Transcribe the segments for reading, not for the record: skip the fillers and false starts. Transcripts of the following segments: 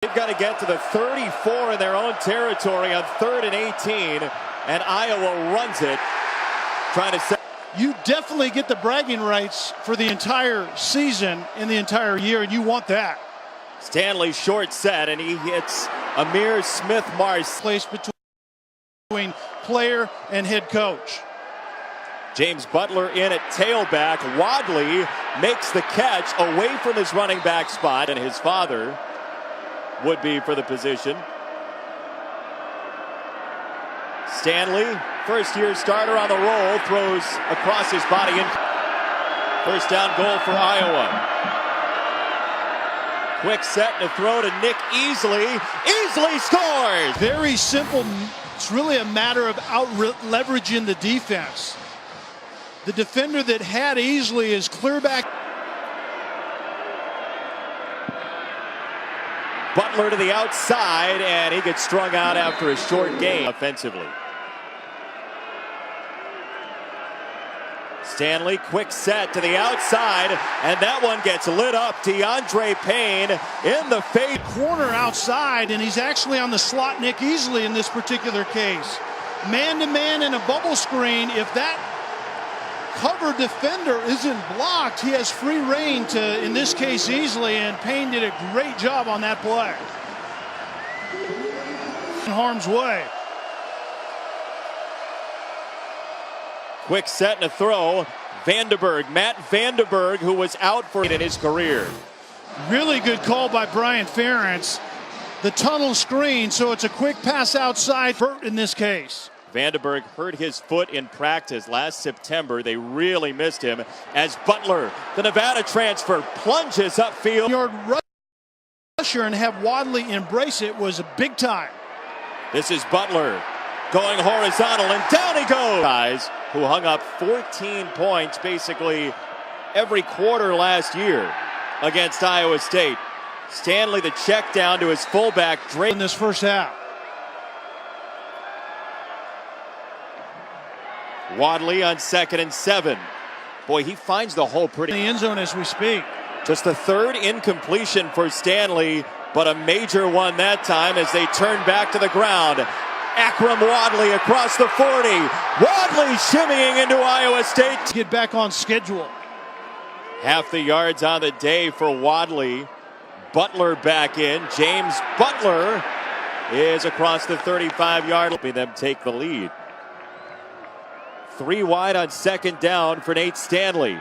They've got to get to the 34 in their own territory on 3rd and 18, and Iowa runs it, trying to set. You definitely get the bragging rights for the entire season in the entire year, and you want that. Stanley short set, and he hits Amir Smith-Mars. Place between player and head coach. James Butler in at tailback. Wadley makes the catch away from his running back spot, and his father would be for the position. Stanley, first-year starter on the roll, throws across his body. First down goal for Iowa. Quick set and a throw to Nick Easley. Easley scores! Very simple. It's really a matter of out-leveraging the defense. The defender that had Easley is clear back. Butler to the outside, and he gets strung out after a short gain offensively. Stanley, quick set to the outside, and that one gets lit up. DeAndre Payne in the fade. Corner outside, and he's actually on the slot Nick Easley in this particular case. Man-to-man in a bubble screen. If that cover defender isn't blocked, he has free reign to, in this case, Easley, and Payne did a great job on that play. In harm's way. Quick set and a throw. Vandenberg, Matt Vandenberg, who was out for it in his career. Really good call by Brian Ferentz. The tunnel screen, so it's a quick pass outside in this case. Vandenberg hurt his foot in practice last September. They really missed him as Butler, the Nevada transfer, plunges upfield. Yard rusher and have Wadley embrace it was a big time. This is Butler going horizontal, and down he goes. Guys who hung up 14 points basically every quarter last year against Iowa State. Stanley the check down to his fullback Drake in this first half. Wadley on 2nd and 7. Boy, he finds the hole pretty. In the end zone as we speak. Just the third incompletion for Stanley, but a major one that time as they turn back to the ground. Akram Wadley across the 40. Wadley shimmying into Iowa State. Get back on schedule. Half the yards on the day for Wadley. Butler back in. James Butler is across the 35-yard line. Helping them take the lead. 3 wide on 2nd down for Nate Stanley.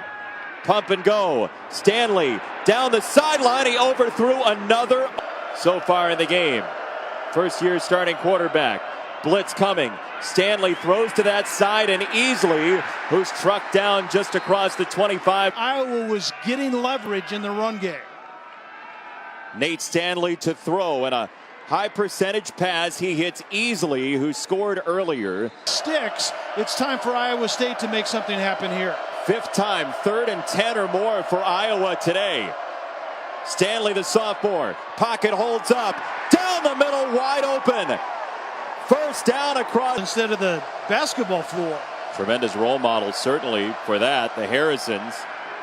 Pump and go. Stanley down the sideline. He overthrew another so far in the game. First-year starting quarterback. Blitz coming. Stanley throws to that side, and Easley, who's trucked down just across the 25. Iowa was getting leverage in the run game. Nate Stanley to throw, and a high percentage pass. He hits Easley, who scored earlier. Sticks. It's time for Iowa State to make something happen here. 5th time, 3rd and 10 or more for Iowa today. Stanley, the sophomore. Pocket holds up. Down the middle, wide open. First down across. Instead of the basketball floor. Tremendous role model, certainly, for that. The Harrisons.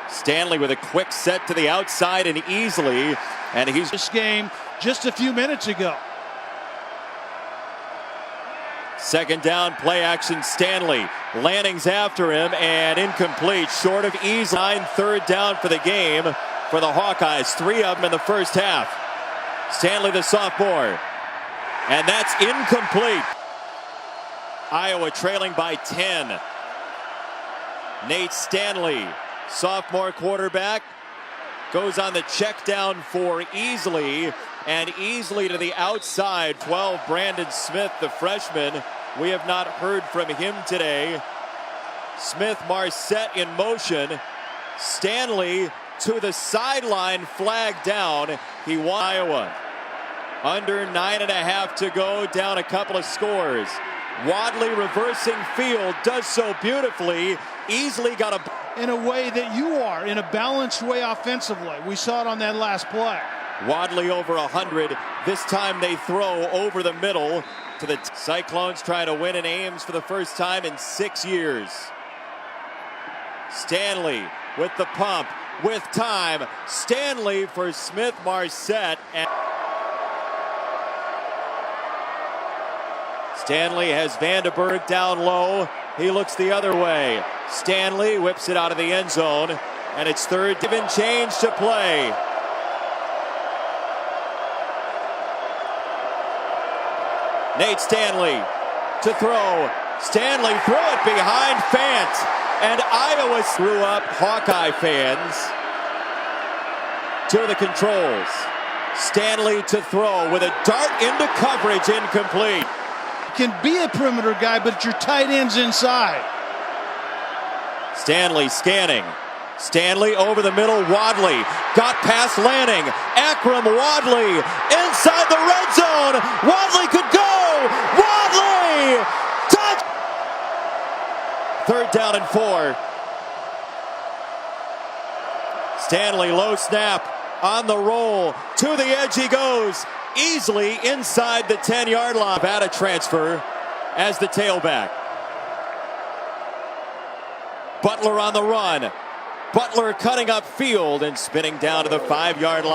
Stanley with a quick set to the outside and Easley. And he's. This game just a few minutes ago. 2nd down, play action, Stanley. Lanning's after him and incomplete, short of Easley. 3rd down for the game for the Hawkeyes. 3 of them in the first half. Stanley, the sophomore. And that's incomplete. Iowa trailing by 10. Nate Stanley, sophomore quarterback, goes on the check down for Easley, and Easley to the outside. 12, Brandon Smith, the freshman. We have not heard from him today. Smith-Marset in motion. Stanley to the sideline, flag down. He won. Iowa. Under 9.5 to go, down a couple of scores. Wadley reversing field, does so beautifully. Easley got a. In a way that you are, in a balanced way offensively. We saw it on that last play. Wadley over 100. This time they throw over the middle to the Cyclones, trying to win in Ames for the first time in 6 years. Stanley with the pump, with time. Stanley for Smith-Marset. Stanley has Vandenberg down low. He looks the other way. Stanley whips it out of the end zone, and it's third. Given change to play. Nate Stanley to throw. Stanley threw it behind Fant, and Iowa threw up Hawkeye fans to the controls. Stanley to throw with a dart into coverage, incomplete. Can be a perimeter guy, but your tight end's inside. Stanley scanning. Stanley over the middle. Wadley got past Lanning. Akram Wadley inside the red zone. Wadley could go. Wadley! Touch! Third down and 4. Stanley low snap on the roll. To the edge he goes. Easley inside the 10-yard line. At a transfer as the tailback. Butler on the run. Butler cutting up field and spinning down to the 5-yard line.